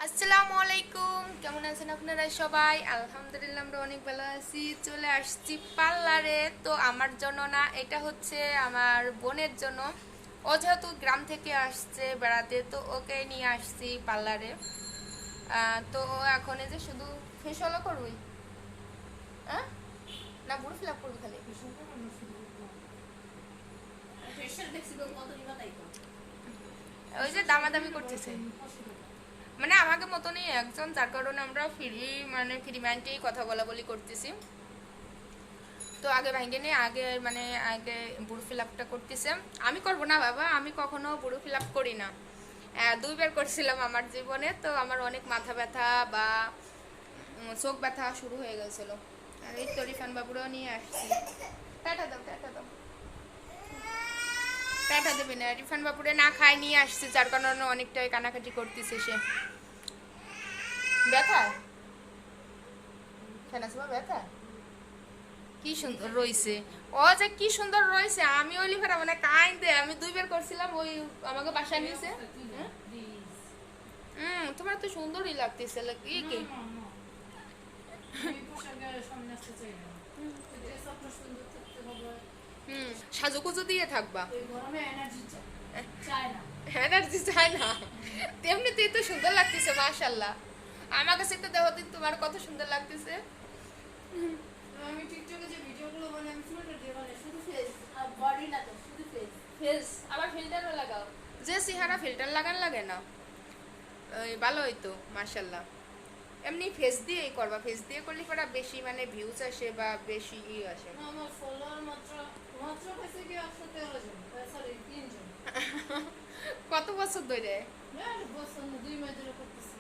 আসসালামু আলাইকুম, কেমন আছেন আপনারা সবাই? আলহামদুলিল্লাহ আমরা অনেক ভালো আছি। চলে আসছি পার্লারে। তো আমার জন্য না, এটা হচ্ছে আমার বোনের জন্য। ও যেহেতু গ্রাম থেকে আসছে বেড়াতে, তো ওকে নিয়ে আসছি পার্লারে। তো ও এখন এই যে শুধু ফেসিয়ালও করবি, হ্যাঁ না বুড়ো ফিল আপ করবি খালি? ওই যে দামাদামি করতেছে, মানে আমাকে মতনই একজন, যার কারণে আমরা ফ্রি মাইন্ডেই কথা বলা বলি করতেছি। তো আগে ভাঙ্গে নিয়ে আগে বুড়ো ফিল আপটা করতেছে। আমি করবো না বাবা, আমি কখনো বুড়ো ফিল আপ করি না। 2বার করছিলাম আমার জীবনে। তো আমার অনেক মাথা ব্যথা বা চোখ ব্যথা শুরু হয়ে গেছিল। আর এই তো রিফান বাবুরাও নিয়ে আসছি। টাটা দাও, টাটা দাও। টাটা দেবে না, রিফান বাবুরে না খায় নিয়ে আসছে, যার কারণে অনেকটাই কানাকাটি করতেছে সে। ব্যথা ফেনাসমা ব্যথা কি সুন্দর রইছে। ও যে কি সুন্দর রইছে, আমি ওই লিফারা মানে কাইন্দে আমি 2বার করছিলাম, ওই আমাকে বাসায় নিয়েছে। তোমার তো সুন্দরই লাগতেছে কি কি। সাজুকুজু দিয়ে থাকবা, এনার্জি চাই না। তেমনিতেই তো সুন্দর লাগতেছে মাশাআল্লাহ। আমার কাছে তো দেখো দিন তোমার কত সুন্দর লাগতেছে। আমি টিকটকে যে ভিডিওগুলো বানাই আমি ফিল্টার দিয়ে বানাই শুধু ফেস আর বডি না, তো শুধু ফেস। ফেস আবার ফিল্টারও লাগাও? যে চেহারা ফিল্টার লাগান লাগে না, ওই ভালো হইতো মাশাআল্লাহ। এমনি ফেস দিয়েই করবা, ফেস দিয়ে করলে পরে বেশি মানে ভিউজ আসে বা বেশি আসে। আমার ফলোয়ার মাত্র মাত্র হয়েছে কি 113 জন, সরি 3 জন। কত বছর ধরে? বছর না, 2 মাস ধরে করতেছি।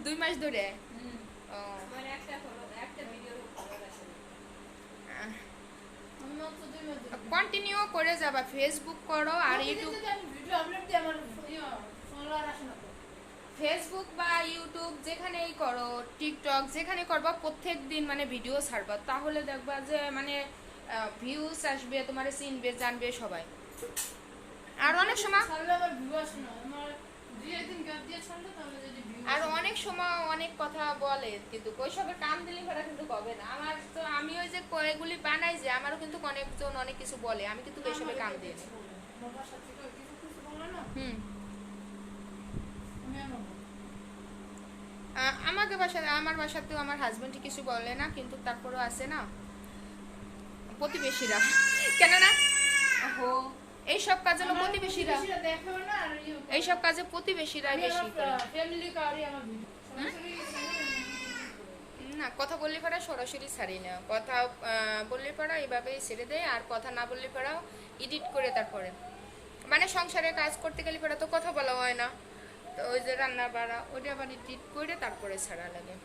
2 মাস ধরে? ও মানে একটা ফলো একটা ভিডিও ফলোয়ার আসে। আমি মাত্র 2 মাস ধরে কন্টিনিউ করে যাবা, ফেসবুক করো আর ইউটিউব। আমি ভিডিও আপলোড দিই, আমার ফলোয়ার আসে না। ফেসবুক বা ইউটিউব যেখানেই করো, টিকটক যেখানে করবা, প্রত্যেক দিন মানে ভিডিও ছাড়বা, তাহলে দেখবা যে মানে ভিউজ আসবে, তোমার চিনবে জানবে সবাই। আর অনেক সময় ছাড়লে আমার ভিউ আসে না, আমার 2-1 দিন গ্যাপ দিয়ে ছাড়লে তাহলে যদি ভিউ আর অনেক সময় অনেক কথা বলে, কিন্তু ওইসবের কান দিলে ফেরা কিন্তু কবে না। আমার তো আমি ওই যে এগুলি বানাই, যে আমারও কিন্তু অনেকজন অনেক কিছু বলে, আমি কিন্তু ওইসবে কান দিই না। বাবার সাথে কিছু কিছু বলে না। আমি আর বলবো আমাকে আমার বাসাতেও আমার হাজবেন্ড কিছু বলে না, কিন্তু তারপরেও আছে না প্রতিবেশীরা, কেন না হো, এইসব কাজে না প্রতিবেশীরা, দেখো না, আর এইসব কাজে প্রতিবেশীরা বেশি করে। ফ্যামিলি কারি আমার ভিডিও না কথা বললে পারা সরাসরি ছাড়ি না, কথা বললে পারা এভাবেই ছেড়ে দেয়, আর কথা না বললে পারাও এডিট করে তারপরে, মানে সংসারে কাজ করতে গেলে পারা তো কথা বলা হয় না, তো ওই যে রান্না বাড়া ওইটা আবার এডিট করে তারপরে ছাড়া লাগে।